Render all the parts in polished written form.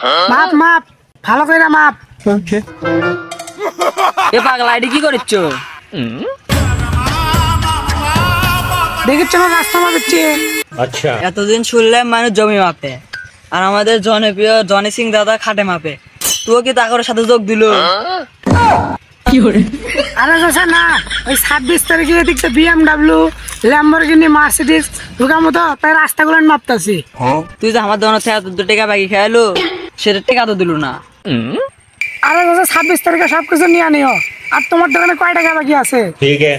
মাপ মাপ ভালো করে মাপ। ওকে এ পাগলা আইডি কি করছো? দেখেছো না রাস্তা মাপছি। আচ্ছা এতদিন শুনলাম মানুষ জমি মাপে, আর আমাদের জনপ্রিয় জনি সিং দাদা খাটে মাপে। তুই কি তাকরের সাথে যোগ দিল? আরে চাচা না, ওই 26 তারিখে এদিকে BMW, ল্যাম্বরগিনি, মার্সিডিজ ঢুকার মতো তাই রাস্তাগুলো মাপতাছি। তুই যে আমার দোকান থেকে 2 টাকা বাকি খেয়ালো, সেটা টাকা তো দিল না। আরে চাচা 26 তারিখে সবকিছু নিয়ে নিও। আর তোমার দোকানে কয় টাকা বাকি আছে? ঠিক আছে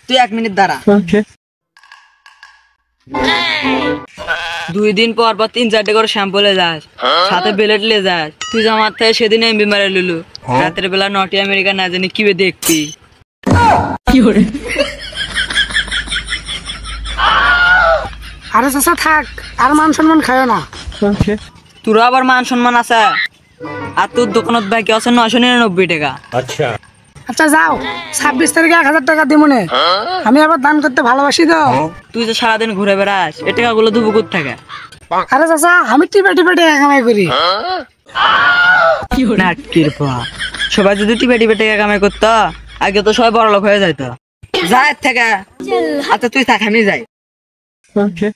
তুই 1 মিনিট দাঁড়া। ওকে 2 দিন পর 3-4 করে শ্যাম্পু লে যাস, সাথে বেলেট লে যাস। তুই যে আমার থেকে সেদিন এমবি মারে লিলু, রাতের বেলা নটি আমেরিকা না জানি কি দেখবি। আরে চাচা থাক, আর মান সম্মান খায় না। ওকে তোর আবার মান সম্মান আছে? আর তোর দোকানত বাকি আছে 999 টাকা। আচ্ছা আচ্ছা যাও, 26 তারিখে 1000 টাকা দিব নে। আমি আবার দান করতে ভালোবাসি তো। তুই যে সারাদিন ঘুরে বেড়াস, এ টাকাগুলো তো বুকুর থাকে। আরে চাচা আমি টিপে টিপে টাকা কামাই করি। নাটকির পা, সবাই যদি টিপে টিপে টাকা কামাই করতো, আগে তো সবাই বড়লোক হয়ে যাইতো। যা এর থেকে। আচ্ছা তুই থাক, আমি যাই। ওকে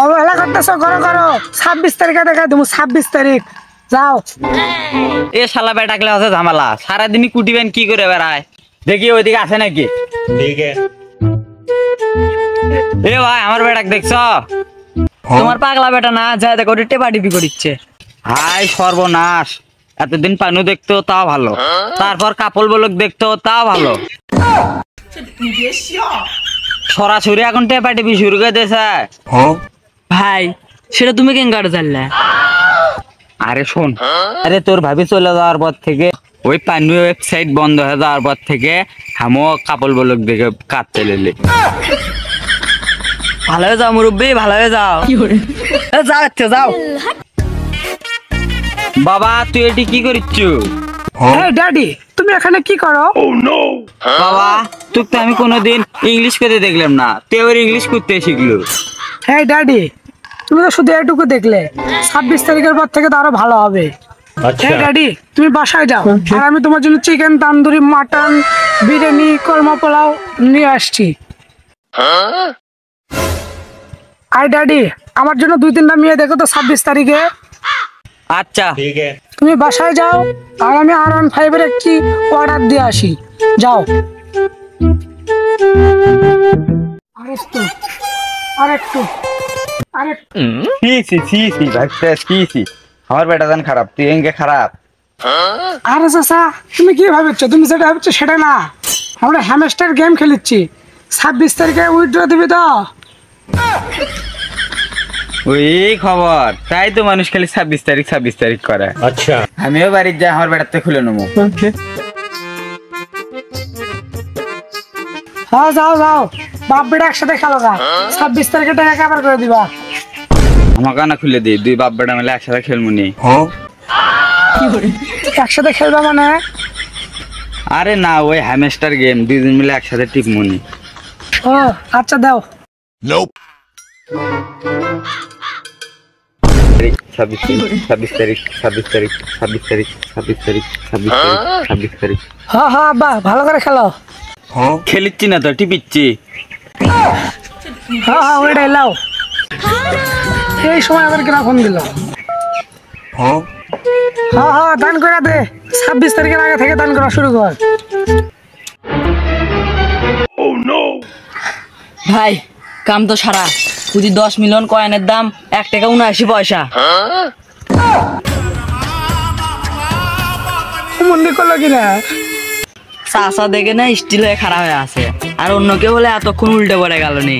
অবহেলা করতেছো, করো করো। 26 তারিখে টাকা দেবো, 26 তারিখ। যাও। এ শালা বেটাকলে আছে ঝামেলা, সারাদিনই কুটিবেন কি করে বেড়ায়। দেখি ওইদিকে আছে নাকি। ঠিক আছে এ ভাই আমার বেটাক দেখছ? তোমার পাগলা বেটা না, যায় দেখো টেপা টিপি করিচ্ছে। হাই সর্বনাশ, এতদিন পানু দেখতো তাও ভালো, তারপর কাপড় বলক দেখতো তাও ভালো, সরাসরি এখন টেপা টিপি শুরু করে দিয়েছে। ভাই সেটা তুমি কেন গাড়ি জানলে? আরে শোন, আরে তোর ভাবি চলে যাওয়ার পর থেকে, ওই পানু ওয়েবসাইট বন্ধ হয়ে যাওয়ার পর থেকে আমিও কাপড় বলক দেখে কাঁদতে লেলি। ভালো হয়ে যাও মুরব্বী, ভালো হয়ে যাও। যাও আচ্ছা যাও। বাবা তুই এটি কি করিচ্ছ? এই ড্যাডি তুমি এখানে কি করো? বাবা তোকে তো আমি কোনোদিন ইংলিশ করতে দেখলাম না, তুই এবার ইংলিশ করতে শিখলো। হ্যাঁ ড্যাডি, তুমি তো শুধু এটুকু দেখলে। 26 তারিখের পর থেকে তো আরো ভালো হবে। আচ্ছা হ্যাঁ ড্যাডি তুমি বাসায় যাও, আর আমি তোমার জন্য চিকেন, তান্দুরি, মাটন, বিরিয়ানি, কর্মা পোলাও নিয়ে আসছি। আর ড্যাডি আমার জন্য 2-3টা মেয়ে দেখো তো 26 তারিখে। আচ্ছা ঠিক আছে তুমি বাসায় যাও, আর আমি R15 এর একটি অর্ডার দিয়ে আসি। যাও। আরেকটু আরেকটু আরেকটু। আমার বেটা জান খারাপ, তুই এঙ্গে খারাপ। আরে চাচা তুমি কি ভাবছো? তুমি যেটা ভাবছো সেটা না, আমরা হ্যামস্টার গেম খেলিচ্ছি। 26 তারিখে উইথড্র দিবি তো? ওই খবর, তাই তো মানুষ খালি 26 তারিখ করে। আচ্ছা আমিও বাড়ির যাই, আমার বেড়াতে খুলে নেবো। ওকে হ্যাঁ যাও যাও, বাপ বেটা একসাথে খেলো গা। 26 তারিখে টাকা কাবার করে দিবা। আমাকে না খুলে দিই, 2 বাপ বেটা মিলে একসাথে খেলবো নি। একসাথে খেলবা মানে? আরে না, ওই হ্যামস্টার গেম 2 জন মিলে একসাথে টিপমনি। ও আচ্ছা দাও। 26 তারিখ। হ্যাঁ হ্যাঁ আব্বা ভালো করে খেলো। খেলিচ্ছি না তো, টিপিচ্ছি। হ্যাঁ হ্যাঁ ওইটাই লাও। এই সময় আবার কিনা ফোন দিল। হ্যাঁ হ্যাঁ দান করে দে, 26 তারিখের আগে থেকে দান করা শুরু কর। ভাই কাম তো সারা, পুঁজি 10 মিলিয়ন কয়েনের দাম 1 টাকা 79 পয়সা। মন্দির করলো কিনা? চাষা দেখে না স্টিল হয়ে খারাপ হয়ে আছে, আর অন্য কেউ হলে এতক্ষণ উল্টে পড়ে গেল নি।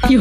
কি